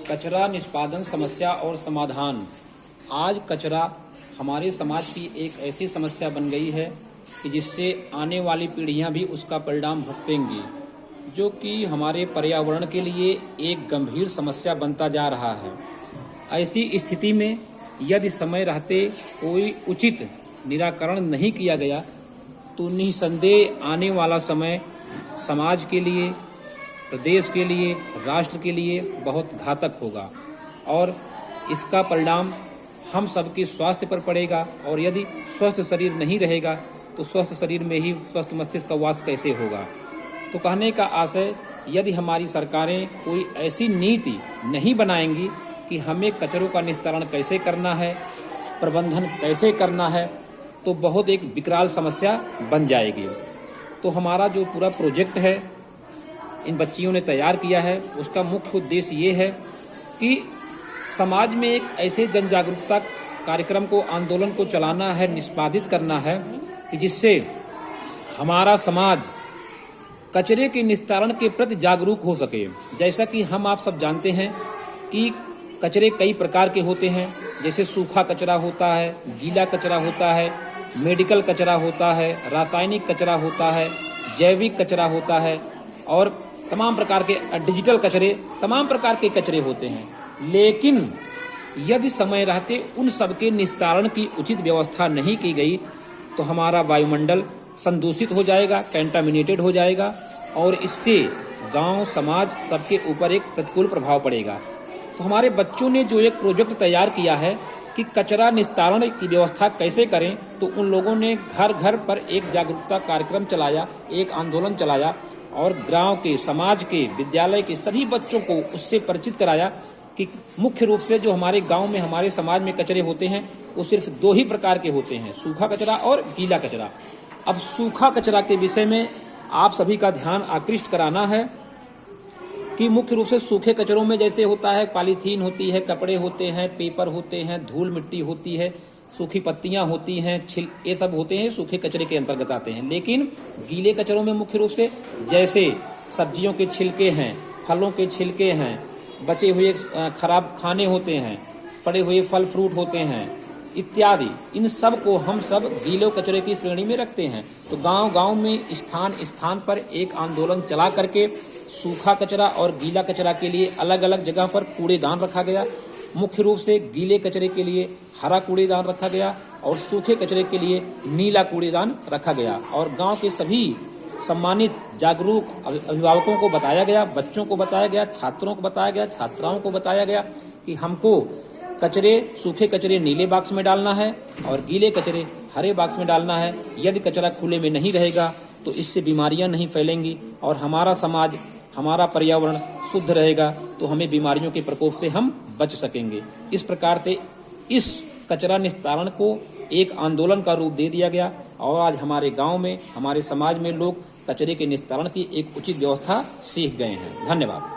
कचरा निष्पादन समस्या और समाधान। आज कचरा हमारे समाज की एक ऐसी समस्या बन गई है कि जिससे आने वाली पीढ़ियां भी उसका परिणाम भुगतेंगी, जो कि हमारे पर्यावरण के लिए एक गंभीर समस्या बनता जा रहा है। ऐसी स्थिति में यदि समय रहते कोई उचित निराकरण नहीं किया गया तो निसंदेह आने वाला समय समाज के लिए, प्रदेश के लिए, राष्ट्र के लिए बहुत घातक होगा और इसका परिणाम हम सबके स्वास्थ्य पर पड़ेगा। और यदि स्वस्थ शरीर नहीं रहेगा तो स्वस्थ शरीर में ही स्वस्थ मस्तिष्क का वास कैसे होगा। तो कहने का आशय, यदि हमारी सरकारें कोई ऐसी नीति नहीं बनाएंगी कि हमें कचरों का निस्तारण कैसे करना है, प्रबंधन कैसे करना है, तो बहुत एक विकराल समस्या बन जाएगी। तो हमारा जो पूरा प्रोजेक्ट है इन बच्चियों ने तैयार किया है, उसका मुख्य उद्देश्य ये है कि समाज में एक ऐसे जन जागरूकता कार्यक्रम को, आंदोलन को चलाना है, निष्पादित करना है कि जिससे हमारा समाज कचरे के निस्तारण के प्रति जागरूक हो सके। जैसा कि हम आप सब जानते हैं कि कचरे कई प्रकार के होते हैं, जैसे सूखा कचरा होता है, गीला कचरा होता है, मेडिकल कचरा होता है, रासायनिक कचरा होता है, जैविक कचरा होता है और तमाम प्रकार के डिजिटल कचरे, तमाम प्रकार के कचरे होते हैं। लेकिन यदि समय रहते उन सबके निस्तारण की उचित व्यवस्था नहीं की गई तो हमारा वायुमंडल संदूषित हो जाएगा, कंटामिनेटेड हो जाएगा और इससे गांव, समाज सबके ऊपर एक प्रतिकूल प्रभाव पड़ेगा। तो हमारे बच्चों ने जो एक प्रोजेक्ट तैयार किया है कि कचरा निस्तारण की व्यवस्था कैसे करें, तो उन लोगों ने घर घर पर एक जागरूकता कार्यक्रम चलाया, एक आंदोलन चलाया और गांव के, समाज के, विद्यालय के सभी बच्चों को उससे परिचित कराया कि मुख्य रूप से जो हमारे गांव में, हमारे समाज में कचरे होते हैं वो सिर्फ दो ही प्रकार के होते हैं, सूखा कचरा और गीला कचरा। अब सूखा कचरा के विषय में आप सभी का ध्यान आकृष्ट कराना है कि मुख्य रूप से सूखे कचरों में जैसे होता है, पॉलीथीन होती है, कपड़े होते हैं, पेपर होते हैं, धूल मिट्टी होती है, सूखी पत्तियां होती हैं, ये सब होते हैं, सूखे कचरे के अंतर्गत आते हैं। लेकिन गीले कचरों में मुख्य रूप से जैसे सब्जियों के छिलके हैं, फलों के छिलके हैं, बचे हुए खराब खाने होते हैं, पड़े हुए फल फ्रूट होते हैं इत्यादि, इन सब को हम सब गीले कचरे की श्रेणी में रखते हैं। तो गांव गांव में, स्थान स्थान पर एक आंदोलन चला करके सूखा कचरा और गीला कचरा के लिए अलग अलग जगह पर कूड़ेदान रखा गया। मुख्य रूप से गीले कचरे के लिए हरा कूड़ेदान रखा गया और सूखे कचरे के लिए नीला कूड़ेदान रखा गया। और गांव के सभी सम्मानित जागरूक अभिभावकों को बताया गया, बच्चों को बताया गया, छात्रों को बताया गया, छात्राओं को बताया गया कि हमको कचरे, सूखे कचरे नीले बॉक्स में डालना है और गीले कचरे हरे बॉक्स में डालना है। यदि कचरा खुले में नहीं रहेगा तो इससे बीमारियां नहीं फैलेंगी और हमारा समाज, हमारा पर्यावरण शुद्ध रहेगा, तो हमें बीमारियों के प्रकोप से हम बच सकेंगे। इस प्रकार से इस कचरा निस्तारण को एक आंदोलन का रूप दे दिया गया और आज हमारे गांव में, हमारे समाज में लोग कचरे के निस्तारण की एक उचित व्यवस्था सीख गए हैं। धन्यवाद।